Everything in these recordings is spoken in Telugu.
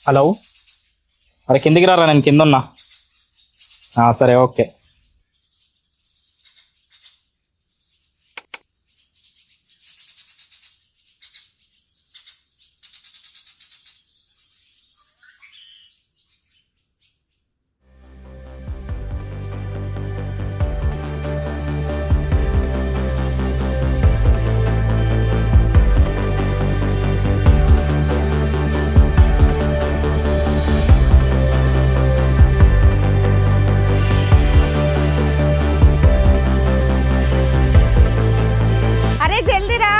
హలో. అరే కిందికి రారా, నేను కింద ఉన్నా. సరే ఓకే. అరే జల్దీ రా.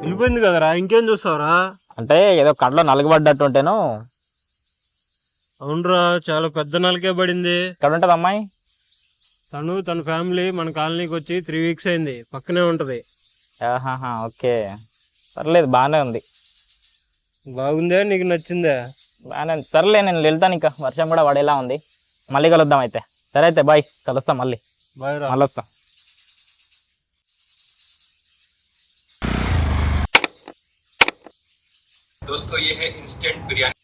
వెళ్ళిపోయింది కదరా, ఇంకేం చూస్తావురా? అంటే ఏదో కళ్ళలో నలగబడ్డట్టు ఉంటేను. అవునరా, చాలా పెద్ద నలకే పడింది. ఎక్కడ ఉంటుంది అమ్మాయి? తను తన ఫ్యామిలీ మన కాలనీకి వచ్చి 3 వీక్స్ అయింది, పక్కనే ఉంటది. ఆహాహా, ఓకే. పర్లేదు, బాగానే ఉంది. బాగుందే, నీకు నచ్చిందే? బాగానే ఉంది. సర్లే, నేను వెళ్తాను. ఇంకా వర్షం కూడా పడేలా ఉంది. మళ్ళీ కలుద్దాం అయితే. సరే అయితే బాయ్, కలుస్తాం మళ్ళీ. బాయ్ రా. మళ్ళీ వస్తాం. दोस्तों ये है इंस्टेंट बिरयानी।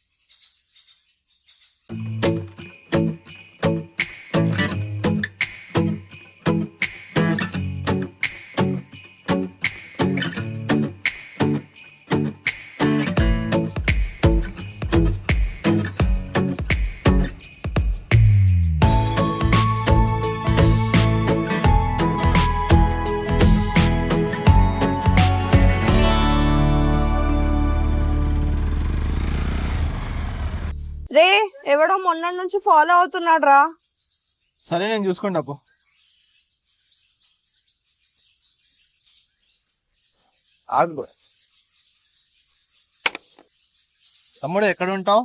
రే, ఎవడో మొన్న నుంచి ఫాలో అవుతున్నాడు రా. సరే నేను చూసుకోండి అప్పు. ఆగు. తమ్ముడు ఎక్కడ ఉంటావు?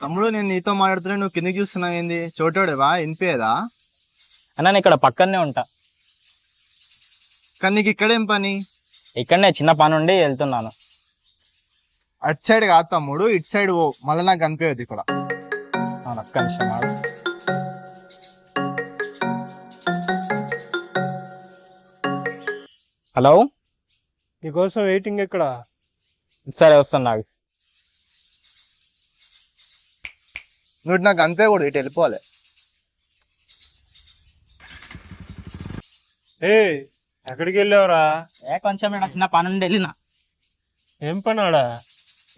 తమ్ముడు నేను నీతో మాట్లాడుతున్నా, నువ్వు కిందకి చూస్తున్నావు ఏంది? చోటోడేవా? వినిపించేదా? అన్న నేను ఇక్కడ పక్కనే ఉంటా. కానీ నీకు ఇక్కడేం పని? ఇక్కడనే చిన్న పని ఉండి వెళ్తున్నాను. అటు సైడ్ కాదు తమ్ముడు, ఇటు సైడ్ పో, మళ్ళీ నాకు కనిపించదు ఇక్కడ. అవును, ఒక్క నిమిషం ఆగు. హలో. నీకోసం వెయిటింగ్ ఎక్కడ? సరే వస్తాను. నాకు నువ్వు నాకు కనిపించకూడదు, ఇటు వెళ్ళిపోవాలి. ఏ, ఎక్కడికి వెళ్ళావురా? కొంచెం ఇక్కడ చిన్న పని ఉండి వెళ్ళిన. ఏం పనాడా?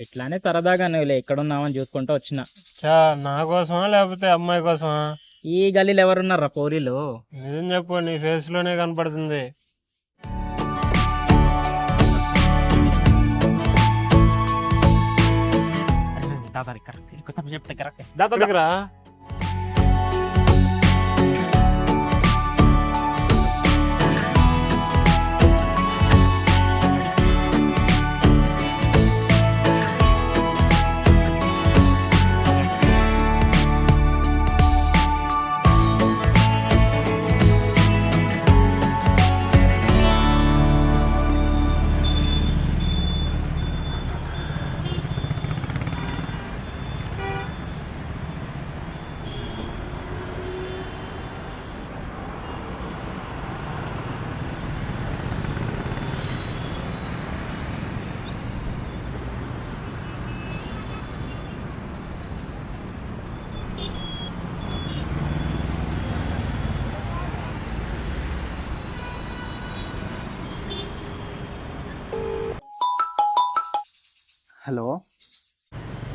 ఇట్లానే సరదాగా నువ్వులే ఎక్కడున్నావని చూసుకుంటూ వచ్చిన. చా, నా కోసమా లేకపోతే అమ్మాయి కోసమా? ఈ గల్లీలో ఎవరున్నారా పోరీలు? నిజం చెప్పు, నీ ఫేస్ లోనే కనపడుతుంది. చెప్తే కరెక్ట్. ఎక్కడికి రా? హలో.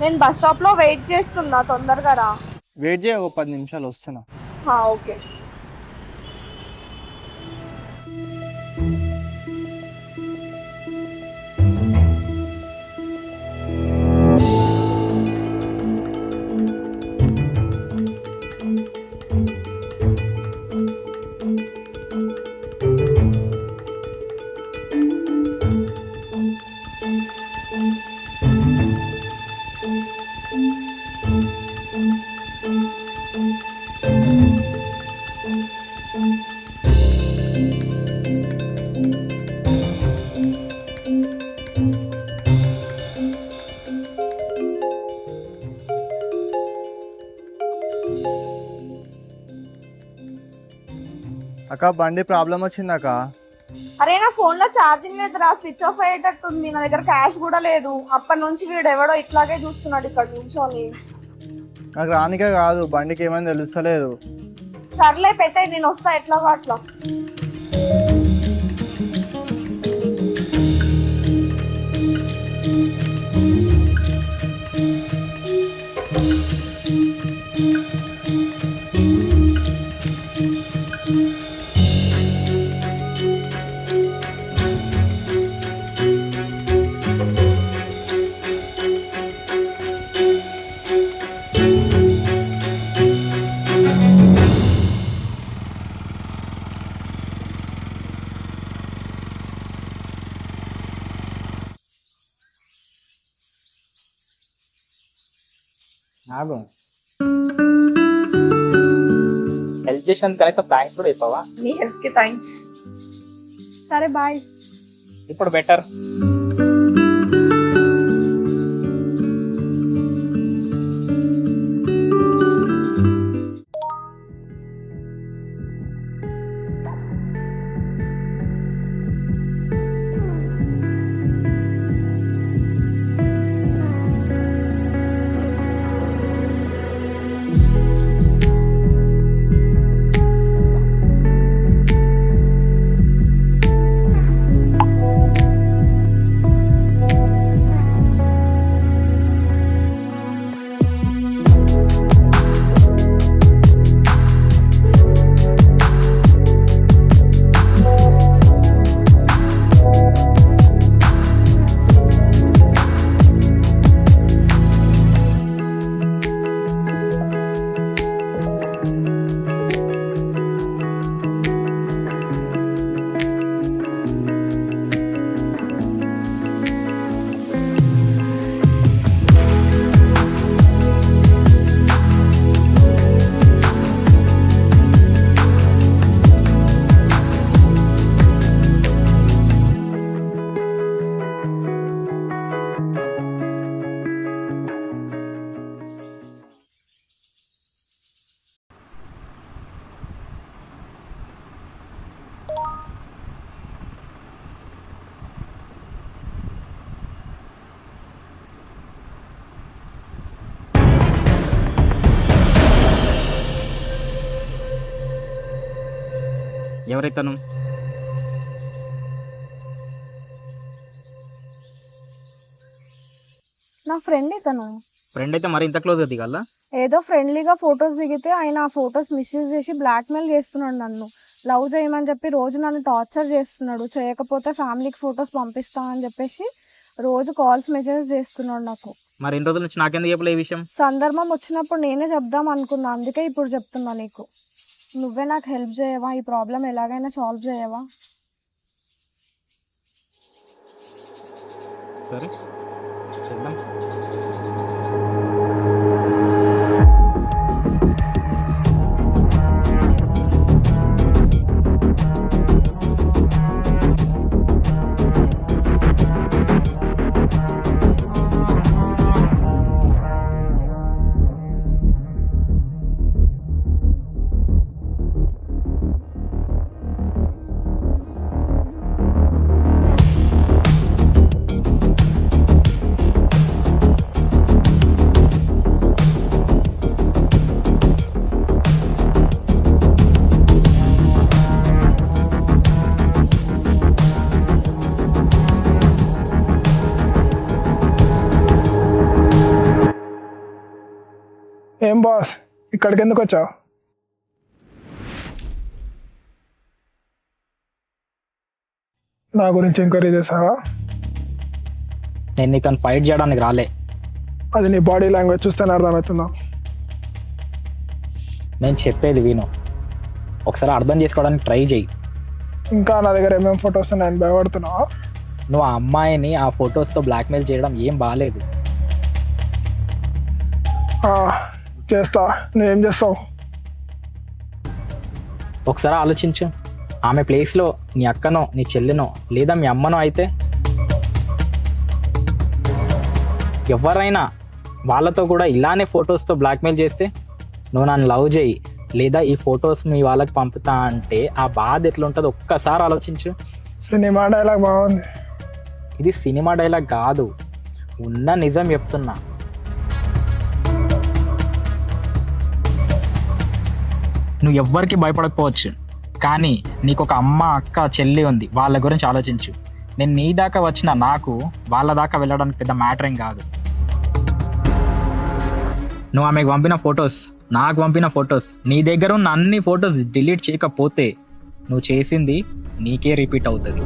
నేను బస్ స్టాప్ లో వెయిట్ చేస్తున్నా, తొందరగా రా. వెయిట్ చేయ, ఒక 10 నిమిషాలు వస్తున్నా. ఓకే. అక్క బండి ప్రాబ్లం వచ్చింది అక్క. అరే నా ఫోన్ లో ఛార్జింగ్ లేదురా, స్విచ్ ఆఫ్ అయ్యేటట్టుంది. నా దగ్గర క్యాష్ కూడా లేదు. అప్పటి నుంచి వీడు ఎవడో ఇట్లాగే చూస్తున్నాడు ఇక్కడ నుంచోని. నాకు రానికే కాదు, బండికి ఏమైనా తెలుస్తలేదు. సర్లే పెట్టే, నేను వస్తా ఎట్లాగో అట్లా. ఆగు, హెల్ప్ చేసినందుకు కనీసం థ్యాంక్స్ కూడా చెప్పవా? నీ హెల్ప్ కి థ్యాంక్స్. సరే బాయ్. ఇప్పుడు బెటర్. ఎవరైతాను? నా ఫ్రెండ్ ఇతను. ఫ్రెండ్ అయితే మరి ఇంత క్లోజ్గా దిగాలా? ఏదో ఫ్రెండ్లీగా ఫొటోస్ దిగితే ఆయన ఆ ఫొటోస్ మిస్యూజ్ చేసి బ్లాక్మెయిల్ చేస్తున్నాడు. నన్ను లవ్ చేయమని చెప్పి రోజు నన్ను టార్చర్ చేస్తున్నాడు. చేయకపోతే ఫ్యామిలీకి ఫొటోస్ పంపిస్తా అని చెప్పేసి రోజు కాల్స్ మెసేజెస్ చేస్తున్నాడు నాకు. మరి ఎన్ని రోజుల నుంచి నాకెందుకు చెప్పలే ఈ విషయం? సందర్భం వచ్చినప్పుడు నేనే చెప్దాం అనుకున్నా, అందుకే ఇప్పుడు చెప్తున్నా నీకు. నువ్వే నాకు హెల్ప్ చేయవా? ఈ ప్రాబ్లం ఎలాగైనా సాల్వ్ చేయవా? సరే చేద్దాం. ఏం బాస్, ఇక్కడికి ఎందుకు వచ్చావు? నా గురించి ఎంక్వైరీ చేసావా? నేను నీతో ఫైట్ చేయడానికి రాలే. అది నీ బాడీ లాంగ్వేజ్ చూస్తేనే అర్థమవుతుందా? నేను చెప్పేది విను, ఒకసారి అర్థం చేసుకోవడానికి ట్రై చెయ్యి. ఇంకా నా దగ్గర ఏమేమి ఫొటోస్ ఉన్నాయని భయపడుతున్నావా? నువ్వు ఆ అమ్మాయిని ఆ ఫొటోస్తో బ్లాక్మెయిల్ చేయడం ఏం బాగాలేదు. చేస్తా, నువ్వేం చేస్తావు? ఒకసారి ఆలోచించు, ఆమె ప్లేస్లో నీ అక్కనో నీ చెల్లినో లేదా మీ అమ్మనో అయితే ఎవరైనా వాళ్ళతో కూడా ఇలానే ఫొటోస్తో బ్లాక్మెయిల్ చేస్తే నువ్వు నన్ను లవ్ చేయి లేదా ఈ ఫొటోస్ మీ వాళ్ళకి పంపుతా అంటే ఆ బాధ ఎట్లుంటుందో ఒక్కసారి ఆలోచించు. సినిమా డైలాగ్ బాగుంది. ఇది సినిమా డైలాగ్ కాదు, ఉన్న నిజం చెప్తున్నా. నువ్వు ఎవ్వరికి భయపడకపోవచ్చు, కానీ నీకు ఒక అమ్మ అక్క చెల్లి ఉంది, వాళ్ళ గురించి ఆలోచించు. నేను నీ దాకా వచ్చిన నాకు వాళ్ళ దాకా వెళ్ళడానికి పెద్ద మ్యాటర్ ఏం కాదు. నువ్వు ఆమెకు పంపిన ఫొటోస్, నాకు పంపిన ఫొటోస్, నీ దగ్గర ఉన్న అన్ని ఫొటోస్ డిలీట్ చేయకపోతే నువ్వు చేసింది నీకే రిపీట్ అవుతుంది.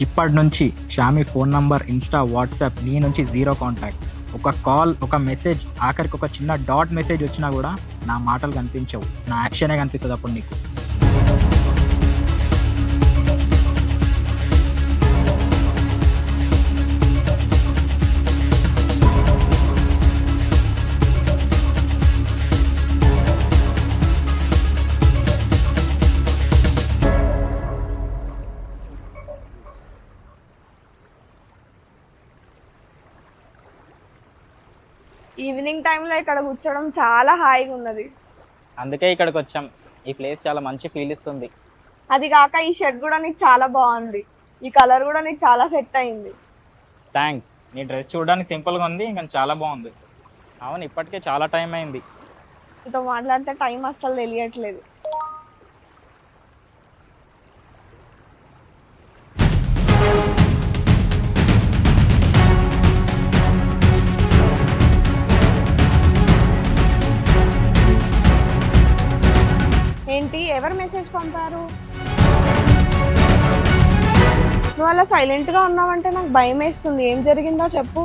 ఇప్పటి నుంచి Xiaomi phone number, Insta, WhatsApp నీ నుంచి 0 కాంటాక్ట్. ఒక కాల్, ఒక మెసేజ్, ఆఖరికి ఒక చిన్న డాట్ మెసేజ్ వచ్చినా కూడా నా మాటలు కనిపించవు, నా యాక్షనే కనిపిస్తుంది అప్పుడు నీకు. ఈవినింగ్ టైంలో ఇక్కడ కూర్చోవడం చాలా హాయిగా ఉన్నది. అందుకే ఇక్కడికి వచ్చాం. ఈ ప్లేస్ చాలా మంచి ఫీల్ ఇస్తుంది. అది కాక ఈ షర్ట్ కూడా నీకు చాలా బాగుంది, ఈ కలర్ కూడా నీకు చాలా సెట్ అయింది. థ్యాంక్స్. నీ డ్రెస్ చూడడానికి సింపుల్గా ఉంది, ఇంకా చాలా బాగుంది. అవును, ఇప్పటికే చాలా టైం అయింది. నీతో మాట్లాడితే టైం అస్సలు తెలియట్లేదు. ఏంటి, ఎవరు మెసేజ్ పంపారు? నువ్వు అలా సైలెంట్గా ఉన్నావంటే నాకు భయం వేస్తుంది. ఏం జరిగిందో చెప్పు.